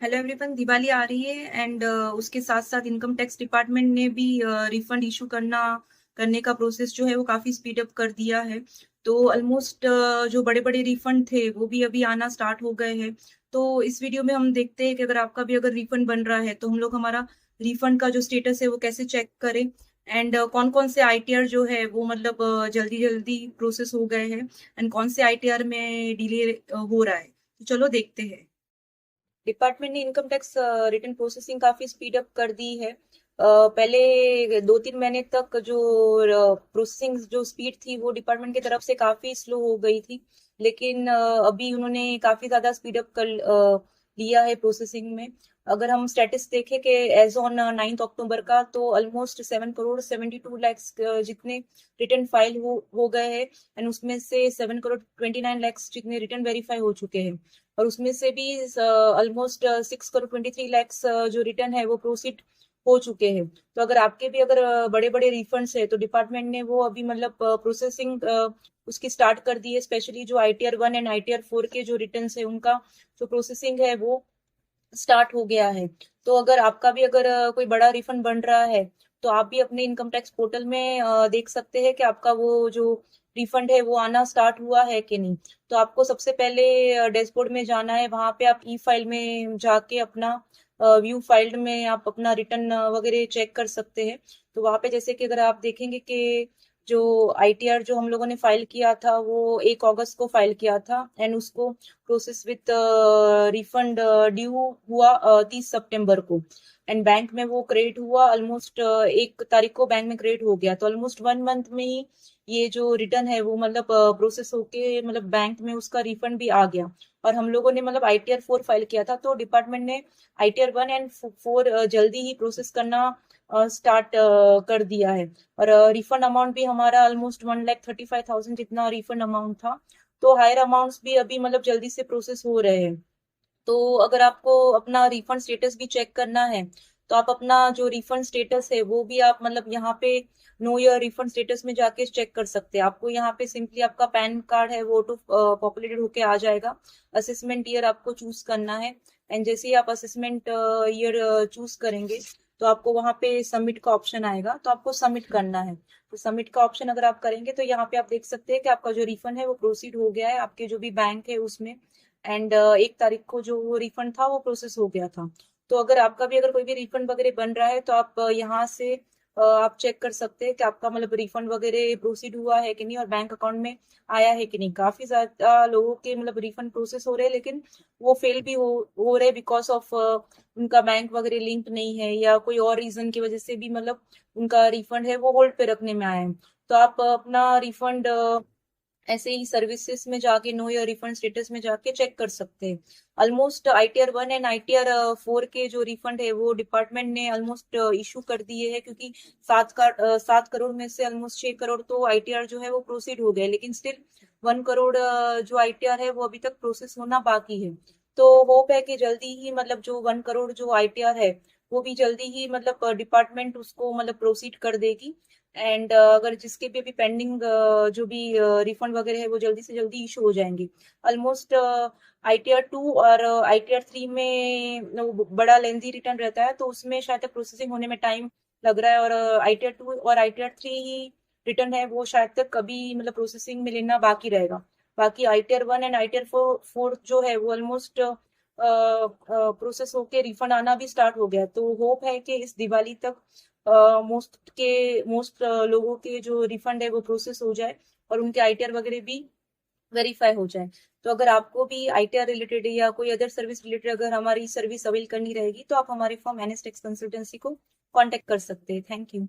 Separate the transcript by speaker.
Speaker 1: Hello everyone, Diwali आ रही है and उसके साथ साथ इनकम टैक्स डिपार्टमेंट ने भी रिफंड इशू करने का प्रोसेस जो है वो काफी स्पीड अप कर दिया है। तो ऑलमोस्ट जो बड़े बड़े रिफंड थे वो भी अभी आना स्टार्ट हो गए हैं। तो इस वीडियो में हम देखते हैं कि अगर आपका भी अगर रिफंड बन रहा है तो हम लोग हमारा रिफंड का जो स्टेटस है वो कैसे चेक करें एंड कौन कौन से आईटीआर जो है वो मतलब जल्दी जल्दी प्रोसेस हो गए हैं एंड कौन से आईटीआर में डिले हो रहा है। तो चलो देखते हैं। डिपार्टमेंट ने इनकम टैक्स रिटर्न प्रोसेसिंग काफी स्पीड अप कर दी है। पहले 2-3 महीने तक जो प्रोसेसिंग जो स्पीड थी वो डिपार्टमेंट की तरफ से काफी स्लो हो गई थी। लेकिन अभी उन्होंने काफी ज्यादा स्पीड अप कर लिया है प्रोसेसिंग में। अगर हम स्टेटस देखें कि एज ऑन 9 अक्टूबर का तो ऑलमोस्ट 7 करोड़ 72 लाख जितने रिटर्न फाइल हो गए हैं एंड उसमें से 7 करोड़ 29 लाख जितने रिटर्न वेरीफाई हो चुके हैं। और उसमें से भी ऑलमोस्ट 6 करोड़ 23 लाख जो रिटर्न है वो प्रोसीड हो चुके हैं। तो अगर आपके भी अगर बड़े बड़े रिफंड्स है तो डिपार्टमेंट ने वो अभी मतलब प्रोसेसिंग उसकी स्टार्ट कर दी है। स्पेशली जो ITR 1 एंड ITR 4 के जो रिटर्न्स है उनका जो प्रोसेसिंग है वो स्टार्ट हो गया है। तो अगर आपका भी अगर कोई बड़ा रिफंड बन रहा है तो आप भी अपने इनकम टैक्स पोर्टल में देख सकते हैं कि आपका वो जो रिफंड है वो आना स्टार्ट हुआ है कि नहीं। तो आपको सबसे पहले डैशबोर्ड में जाना है, वहां पे आप ई फाइल में जाके अपना व्यू फाइल में आप अपना रिटर्न वगैरह चेक कर सकते हैं। तो वहां पे जैसे कि अगर आप देखेंगे कि जो ITR जो हम लोगों ने फाइल किया था वो 1 अगस्त को फाइल किया था एंड उसको प्रोसेस विथ रिफंड ड्यू हुआ 30 सितंबर को एंड बैंक में वो क्रेडिट हुआ ऑलमोस्ट 1 तारीख को बैंक में क्रेडिट हो गया। तो ऑलमोस्ट 1 मंथ में ही ये जो रिटर्न है वो मतलब प्रोसेस होके मतलब बैंक में उसका रिफंड भी आ गया। और हम लोगों ने मतलब ITR 4 फाइल किया था तो डिपार्टमेंट ने ITR 1 एंड 4 जल्दी ही प्रोसेस करना स्टार्ट कर दिया है। और रिफंड अमाउंट भी हमारा ऑलमोस्ट 1,35,000 जितना रिफंड अमाउंट था। तो हायर अमाउंट्स भी अभी मतलब जल्दी से प्रोसेस हो रहे हैं। तो अगर आपको अपना रिफंड स्टेटस भी चेक करना है तो आप अपना जो रिफंड स्टेटस है वो भी आप मतलब यहाँ पे नो योर रिफंड स्टेटस में जाके चेक कर सकते हैं। आपको यहाँ पे सिंपली आपका पैन कार्ड है वो ऑटो पॉपुलेटेड होके आ जाएगा। असेसमेंट ईयर आपको चूज करना है एंड जैसे ही आप असेसमेंट ईयर चूज करेंगे तो आपको वहां पे सबमिट का ऑप्शन आएगा, तो आपको सबमिट करना है। तो सबमिट का ऑप्शन अगर आप करेंगे तो यहाँ पे आप देख सकते हैं कि आपका जो रिफंड है वो प्रोसीड हो गया है आपके जो भी बैंक है उसमें एंड 1 तारीख को जो वो रिफंड था वो प्रोसेस हो गया था। तो अगर आपका भी अगर कोई भी रिफंड वगैरह बन रहा है तो आप यहाँ से आप चेक कर सकते हैं कि आपका मतलब रिफंड वगैरह प्रोसीड हुआ है कि नहीं और बैंक अकाउंट में आया है कि नहीं। काफी ज्यादा लोगों के मतलब रिफंड प्रोसेस हो रहे हैं लेकिन वो फेल भी हो रहे बिकॉज ऑफ उनका बैंक वगैरह लिंक नहीं है या कोई और रीजन की वजह से भी मतलब उनका रिफंड है वो होल्ड पे रखने में आया है। तो आप अपना रिफंड ऐसे ही सर्विसेज में जाके नो योर रिफंड स्टेटस में जाके चेक कर सकते हैं। ऑलमोस्ट ITR 1 एंड ITR 4 के जो रिफंड है वो डिपार्टमेंट ने ऑलमोस्ट इशू कर दिए हैं, क्योंकि 7 करोड़ में से ऑलमोस्ट 6 करोड़ तो ITR जो है वो प्रोसीड हो गए लेकिन स्टिल 1 करोड़ जो ITR है वो अभी तक प्रोसेस होना बाकी है। तो होप है कि जल्दी ही मतलब जो 1 करोड़ जो ITR है वो भी जल्दी ही मतलब डिपार्टमेंट उसको मतलब प्रोसीड कर देगी। एंड अगर जिसके भी अभी पेंडिंग जो भी रिफंड वगैरह है वो जल्दी से जल्दी इशू हो जाएंगे। ऑलमोस्ट ITR 2 और ITR 3 में वो बड़ा लेंथी रिटर्न रहता है तो उसमें शायद तक प्रोसेसिंग होने में टाइम लग रहा है। और ITR 2 और ITR 3 ही रिटर्न है वो शायद तक कभी मतलब प्रोसेसिंग में लेना बाकी रहेगा। बाकी ITR 1 एंड ITR 4 जो है वो ऑलमोस्ट प्रोसेस होके रिफंड आना भी स्टार्ट हो गया। तो होप है कि इस दिवाली तक मोस्ट लोगों के जो रिफंड है वो प्रोसेस हो जाए और उनके ITR वगैरह भी वेरीफाई हो जाए। तो अगर आपको भी ITR रिलेटेड या कोई अदर सर्विस रिलेटेड अगर हमारी सर्विस अवेल करनी रहेगी तो आप हमारे फॉर्म NS टैक्स कंसल्टेंसी को कांटेक्ट कर सकते हैं। Thank you.